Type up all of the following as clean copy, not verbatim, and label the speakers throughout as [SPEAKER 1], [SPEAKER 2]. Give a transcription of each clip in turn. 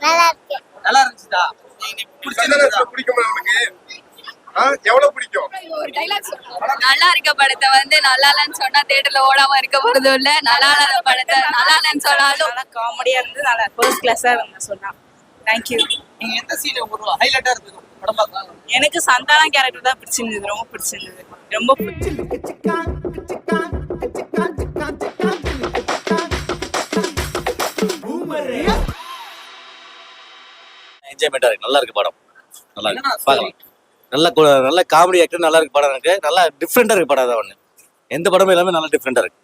[SPEAKER 1] நல்லா இருக்கு.
[SPEAKER 2] நல்லா இருந்துச்சா?
[SPEAKER 3] பிடிக்குமா உனக்கு? எவ்வளவு பிடிக்கும்?
[SPEAKER 1] ஒரு டைலாக் சொல்லுங்க. நல்லா இருக்க படத்தை வந்து நல்லா இல்லைன்னு சொன்னா தியேட்டர்ல ஓடாம இருக்க போறது இல்ல. நல்லா இல்லாத படத்தை நல்லா இல்லைன்னு சொன்னாலும்
[SPEAKER 4] நல்லா காமெடியா இருந்து நல்லா ஃபர்ஸ்ட் கிளாஸா இருந்து சொன்னா. தேங்க்யூ.
[SPEAKER 2] நீங்க எந்த சீன் ஒரு ஹைலைட்டா இருந்தது படம் பார்த்தா?
[SPEAKER 4] எனக்கு சந்தானம் கேரக்டர் தான் பிடிச்சிருந்தது, ரொம்ப பிடிச்சிருந்தது, ரொம்ப
[SPEAKER 5] என்ஜாய்மெண்டா இருக்கு. நல்லா இருக்கு படம். நல்லா இருக்கு, பார்க்கலாம். நல்ல காமெடி ஆக்டர், நல்லா இருக்கு படம். எனக்கு நல்லா டிஃப்ரெண்டா இருக்கு படம். ஒன்று எந்த படமும் எல்லாமே நல்லா டிஃப்ரெண்டா இருக்கு.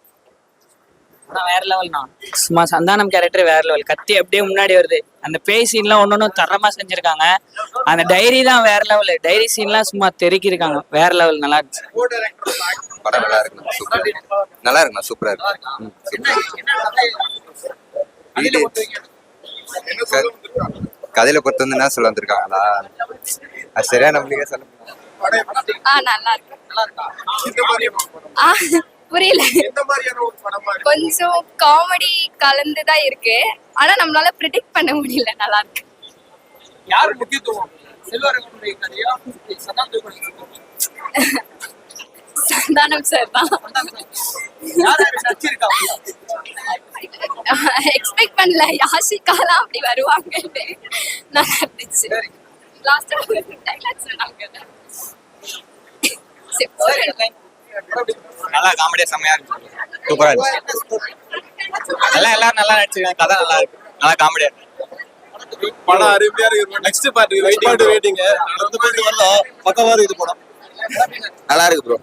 [SPEAKER 4] வேற லெவல் தான். சும்மா சந்தானம் கேரக்டர் வேற லெவல். கத்தி அப்படியே முன்னாடி வருது. அந்த பேய் சீன்லாம் ஒன்னொன்னு தரமா செஞ்சிருக்காங்க. அந்த டைரி தான் வேற லெவல். டைரி சீன்லாம் சும்மா தெருக்கி இருக்காங்க. வேற லெவல். நல்லா இருந்துச்சு
[SPEAKER 6] படம். நல்லா இருக்கு, சூப்பரா இருக்கு. நல்லா இருக்குண்ணா, சூப்பரா இருக்கு. கதையில பொறுத்து வந்து என்ன சொல்ல வந்திருக்காங்களா? அது சரியா நம்மளுக்கே சொல்ல
[SPEAKER 1] நல்லா இருக்கு. புரியல. கொஞ்சம் காமெடி கலந்துதான் இருக்கு. ஆனா நம்மளால ப்ரிடிக்ட் பண்ண முடியல. நல்லா இருக்கு.
[SPEAKER 2] யார் முக்கியத்துவம்? செல்வரங்கனுடைய கதையா
[SPEAKER 1] சந்தானம் சார் தான். எக்ஸ்பெக்ட் பண்ணல யாஷிகாலாம் அப்படி வருவாங்க. நல்லா இருந்துச்சு. லாஸ்டா ஒரு டைலாக் சொன்னாங்க.
[SPEAKER 6] நல்லா காமெடியா செம்மையா இருக்கு, சூப்பரா இருக்கு. எல்லாரும் நல்லா நடிச்சிருக்காங்க. கதை நல்லா இருக்கு, நல்லா காமெடியா இருக்கு.
[SPEAKER 3] படம் அருமையா இருக்கு. Next part waiting. அடுத்த பார்ட் வரலாம். பக்கவா இருக்கு படம்.
[SPEAKER 6] நல்லா இருக்கு ப்ரோ,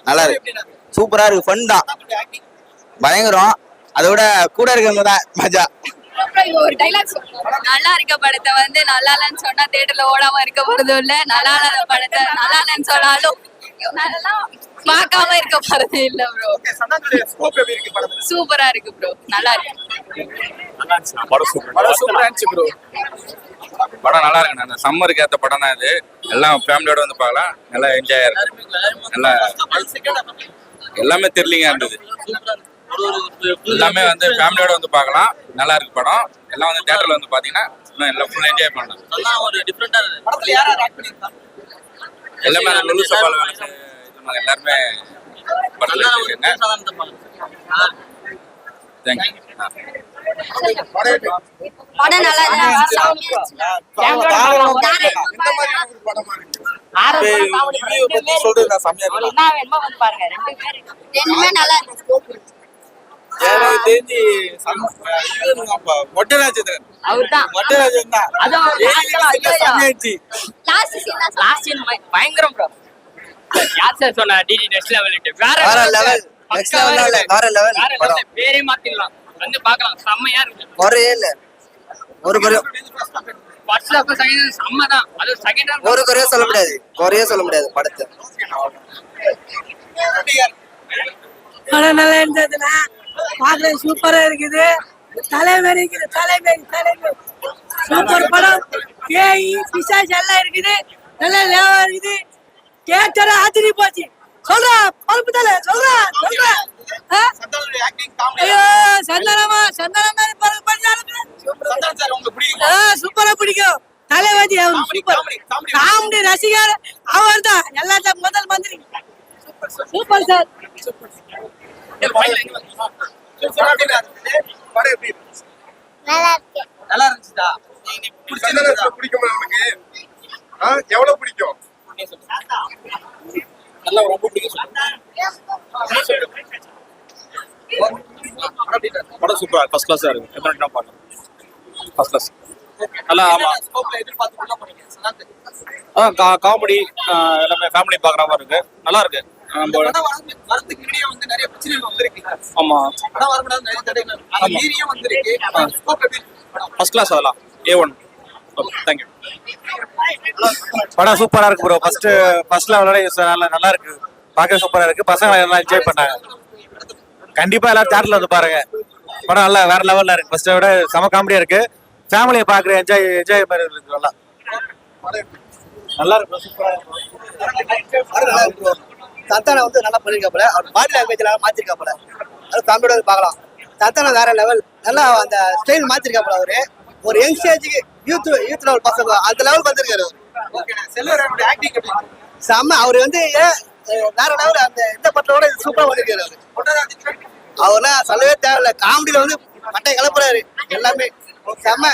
[SPEAKER 6] நல்லா இருக்கு, சூப்பரா இருக்கு. ஃபன் தான், பயங்கரம். அதோட கூட இருக்கவங்க தான் மஜா.
[SPEAKER 1] ஒரு டைலாக் சொல்லுங்க. நல்லா இருக்க படத்தை வந்து நல்லா இல்லைன்னு சொன்னா தியேட்டர்ல ஓடாம இருக்க போறது இல்ல. நல்லா இல்லாத படத்தை நல்லா இல்லைன்னு சொன்னாலும் பார்க்காம இருக்க போறது இல்ல ப்ரோ. சூப்பரா இருக்கு ப்ரோ. நல்லா இருக்கு.
[SPEAKER 5] படம் சூப்பரா இருந்துச்சு ப்ரோ. படம் நல்லா இருக்கு. அந்த சம்மருக்கு ஏற்ற படம் தான் இது. எல்லாம் ஃபேமிலியோட வந்து பார்க்கலாம். நல்லா என்ஜாய் இருக்கு. நல்லா எல்லாமே தெரியலீங்க இருந்தது. எல்லாமே வந்து ஃபேமிலியோட வந்து பார்க்கலாம். நல்லா இருக்கு படம். எல்லாம் வந்து தியேட்டர்ல வந்து பாத்தீங்கன்னா எல்லாம் ஃபுல் என்ஜாய் பண்ணலாம். நல்லா ஒரு டிஃபரெண்டா
[SPEAKER 2] படத்துல யாரா ஆக்ட் பண்ணிருக்காங்க?
[SPEAKER 5] எல்லாமே லுலு சபால் எல்லாருமே படத்துல இருக்காங்க. தேங்க்யூ.
[SPEAKER 1] படம் நல்லா ரெண்டுமே நல்லா
[SPEAKER 4] பயங்கரம் ப்ரோ. யார் சார் சொன்னா டிடி நெக்ஸ்ட் லெவல்?
[SPEAKER 6] வேற லெவல், நெக்ஸ்ட் லெவல், வேற லெவல்.
[SPEAKER 4] பேரே மாத்திடலாம். வந்து பார்க்கலாம். செம்மையா இருக்கு.
[SPEAKER 6] ஒரே இல்ல ஒரு குறையும்
[SPEAKER 4] ஃபர்ஸ்ட் ஹாஃப் செகண்ட் செம்ம தான். அது செகண்ட் ஹாஃப்
[SPEAKER 6] ஒரு குறையும் சொல்ல முடியாது. குறையே சொல்ல முடியாது படத்தை.
[SPEAKER 7] படம் நல்லா இருந்ததுன்னா பார்க்க சூப்பரா இருக்குது. தலைவரி சூப்பர் படம். பேய் பிசாசு எல்லாம் இருக்குது. நல்லா லேவா இருக்குது. தியேட்டர் ஆச்சரிய போச்சு. சொல்றா பழுப்பு தலை சொல்றா. ஐயோ சந்தானமா சூப்பரா பிடிக்கும். தலைவாதி அவர் சூப்பர் காமெடி ரசிகர் அவர் தான். எல்லாத்தையும் முதல் மந்திரி. Super sir.
[SPEAKER 2] நல்லா இருந்துச்சா?
[SPEAKER 3] பிடிக்குமா உனக்கு? எவ்வளவு பிடிக்கும்?
[SPEAKER 5] நல்லா ரொம்ப பிடிக்கும். படம் சூப்பரா ஃபர்ஸ்ட் கிளாஸா இருக்கு. எத்தனை டைம் பார்க்கலாம். ஃபர்ஸ்ட் கிளாஸ் நல்லா. ஆமா, காமெடி எல்லாமே ஃபேமிலி பார்க்குற மாதிரி இருக்கு. நல்லா இருக்கு.
[SPEAKER 2] வரதுக்கு முன்னாடியே வந்து நிறைய பிரச்சனைகள் வந்திருக்கு.
[SPEAKER 5] ஆமா,
[SPEAKER 2] படம் வரக்கூடாது நிறைய தடைகள். அது மீறியும் வந்திருக்கு.
[SPEAKER 5] ஃபர்ஸ்ட் கிளாஸ் அதெல்லாம் A1. தேங்க்யூ. படம் சூப்பரா இருக்கு ப்ரோ. ஃபர்ஸ்ட் லெவலோட நல்லா இருக்கு. பார்க்க சூப்பரா இருக்கு. பசங்க எல்லாம் என்ஜாய் பண்ணாங்க. கண்டிப்பா எல்லாரும் தியேட்டர்ல வந்து பாருங்க. படம் நல்லா வேற லெவல்ல இருக்கு. ஃபர்ஸ்ட்டை விட செம காமெடியா இருக்கு. ஃபேமிலியை பாக்குற என்ஜாய் மாதிரி இருக்கு. நல்லா இருக்கு. சூப்பரா இருக்கு.
[SPEAKER 6] சந்தானம் வந்து நல்லா பண்ணிருக்காப்புல. அவர் பாடி லாங்குவேஜ் மாத்திருக்காப்புல. அது ஃபேமிலியோட பார்க்கலாம். சந்தானம் வேற லெவல். நல்லா அந்த ஸ்டைல் மாத்திருக்காப்புல. அவரு
[SPEAKER 8] ஒரு யங்ஸ்டேஜுக்கு யூத் லெவல் பசங்க அந்த லெவலுக்கு வந்திருக்காரு அவரு.
[SPEAKER 2] ஓகேண்ணா செல்வராயோட ஆக்டிங் எப்படி இருக்கு?
[SPEAKER 8] செம்ம அவர் வந்து வேற லெவல் அந்த இந்த படத்தோட சூப்பரா பண்ணிருக்காரு அவரு.
[SPEAKER 2] பொட்டராஜ்
[SPEAKER 8] அவர்லாம் சொல்லவே தேவையில்ல. காமெடியில வந்து பட்டை கிளப்புறாரு எல்லாமே செம்ம.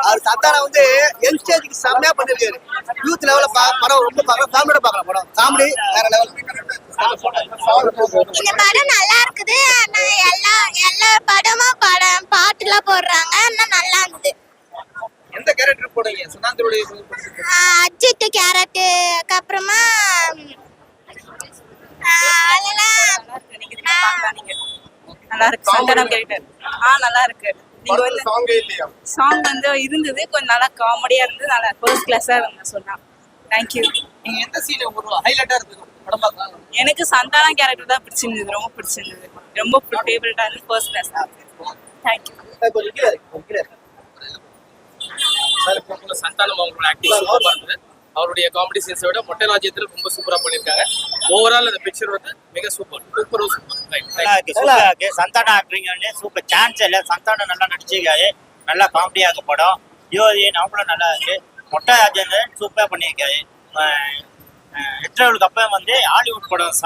[SPEAKER 8] அவர் சந்தானம் வந்து யங்ஸ்டேஜுக்கு செம்மையா பண்ணிருக்காரு. யூத் லெவல்ல படம் ரொம்ப பார்க்கலாம், ஃபேமிலியோட பார்க்கலாம். படம் காமெடி வேற லெவல்.
[SPEAKER 9] இந்த படம் நல்லா இருக்குது. ஆனா எல்லா படமும் பாட்டுலாம் போடுறாங்க. ஆனா நல்லா இருந்தது.
[SPEAKER 2] எந்த கேரக்டர் போடுங்க சுனாந்தருடைய
[SPEAKER 9] அஜித் கேரட்டு அப்புறமா அதெல்லாம்
[SPEAKER 7] நல்லா இருக்கு. சந்தானம் கேரக்டர் நல்லா இருக்கு. நீங்க வந்து
[SPEAKER 3] சாங்கே இல்லையா?
[SPEAKER 7] சாங் வந்து இருந்தது, கொஞ்சம் நல்லா காமெடியா இருந்தது. நல்லா ஃபர்ஸ்ட் கிளாஸா இருந்தது சொன்னா. தேங்க்யூ.
[SPEAKER 2] நீங்க எந்த சீன் ஒரு ஹைலைட்டா இருக்கு படம் பார்க்கலாம்?
[SPEAKER 7] எனக்கு சந்தானம் கேரக்டர் தான் பிடிச்சிருந்தது, ரொம்ப பிடிச்சிருந்தது. ரொம்ப ஃபேவரட்டா இருந்தது. ஃபர்ஸ்ட் கிளாஸ் தான். தேங்க்யூ.
[SPEAKER 8] கொஞ்சம் கீழே இருக்கு, கீழே இருக்கு.
[SPEAKER 10] சார் இப்போ சந்தானம் அவங்களோட ஆக்டிங் சூப்பரா இருந்தது. அவருடைய காமெடி சீன்ஸை விட மொட்டை ராஜ்யத்தில் ரொம்ப சூப்பரா பண்ணியிருக்காங்க. ஓவரால் அந்த பிக்சர் வந்து மிக சூப்பர்
[SPEAKER 11] சந்தானம் ஆக்டிங் வந்து சூப்பர். சான்ஸ் இல்லை. சந்தானம் நல்லா நடிச்சிருக்காரு. நல்லா காமெடியா இருக்கு படம். யோதி நம்மளும் நல்லா இருக்கு. மொட்டை ராஜேந்திரன் சூப்பரா பண்ணியிருக்காரு. இன்டர்வலுக்கு அப்புறம் வந்து ஹாலிவுட் படம்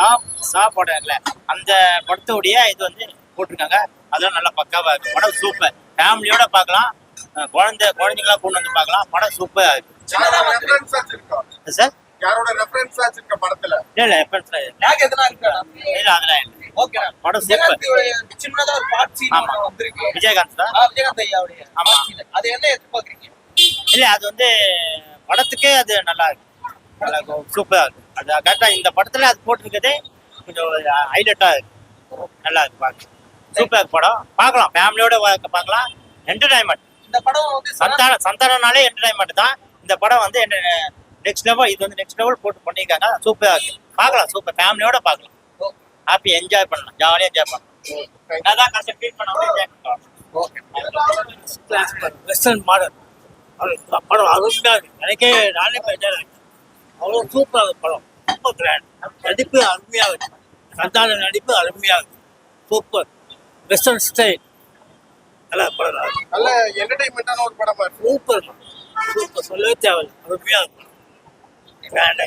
[SPEAKER 11] சா படம் இல்லை, அந்த படத்தோடைய இது வந்து போட்டிருக்காங்க. அதெல்லாம் நல்லா பக்காவா இருக்கு. படம் சூப்பர். ஃபேமிலியோட பார்க்கலாம். குழந்தைங்களா கொண்டு வந்து பார்க்கலாம். படம் சூப்பரா இருக்கு. சார்
[SPEAKER 3] யாரோட ரெஃபரன்ஸ் ஆச்சிருக்க படத்துல?
[SPEAKER 11] இல்ல ரெஃபரன்ஸ்
[SPEAKER 2] லேக் எதனா இருக்கா?
[SPEAKER 11] இல்ல அதெல்லாம் இல்லை.
[SPEAKER 2] ஓகேண்ணா.
[SPEAKER 11] படம் சூப்பர்.
[SPEAKER 2] சின்னதா ஒரு பாட் சீன்
[SPEAKER 11] ஆமா.
[SPEAKER 2] வந்திருக்கு.
[SPEAKER 11] விஜயகாந்த் தான்.
[SPEAKER 2] விஜயகாந்த் ஐயாவுடைய
[SPEAKER 11] ஆமா.
[SPEAKER 2] அது என்ன எதிர்பார்க்கறீங்க?
[SPEAKER 11] இல்ல அது வந்து படத்துக்கே அது நல்லா இருக்கு. நல்லா சூப்பரா இருக்கு. அது கரெக்டா இந்த படத்துல அது போட்டிருக்கதே கொஞ்சம் ஹைலைட்டா இருக்கு. நல்லா இருக்கு பார்க்க. சூப்பரா இருக்கு படம். பார்க்கலாம், ஃபேமிலியோட பார்க்கலாம். என்டர்டைன்மெண்ட்.
[SPEAKER 2] இந்த படம் வந்து
[SPEAKER 11] சந்தானம்னாலே என்டர்டைன்மெண்ட் தான். இந்த படம் வந்து நெக்ஸ்ட் லெவல். இது வந்து நெக்ஸ்ட் லெவல் போட்டு பண்ணியிருக்காங்க. சூப்பரா இருக்கு. பார்க்கலாம், சூப்பர். ஃபேமிலியோட பார்க்கலாம். ஹாப்பி என்ஜாய் பண்ணலாம். ஜாலியாக என்ஜாய் பண்ணலாம். அதான் கஷ்டம் ஃபீல் பண்ணாமல் என்ஜாய் பண்ணலாம். வெஸ்டர்ன் மாடல் படம் அருமையா இருக்கு. எனக்கே நானே பேசுறேன். அவ்வளோ சூப்பராக இருக்கு படம். ரொம்ப கிராண்ட். நடிப்பு அருமையாக இருக்கு. சந்தான நடிப்பு அருமையாக இருக்கு. சூப்பர். வெஸ்டர்ன் ஸ்டைல் நல்லா படம்.
[SPEAKER 3] நல்ல என்டர்டைன்மெண்டான ஒரு படமா இருக்கு.
[SPEAKER 11] சூப்பர். சூப்பர் சொல்லவே தேவையில்லை. அருமையாக இருக்கும். கிராண்டா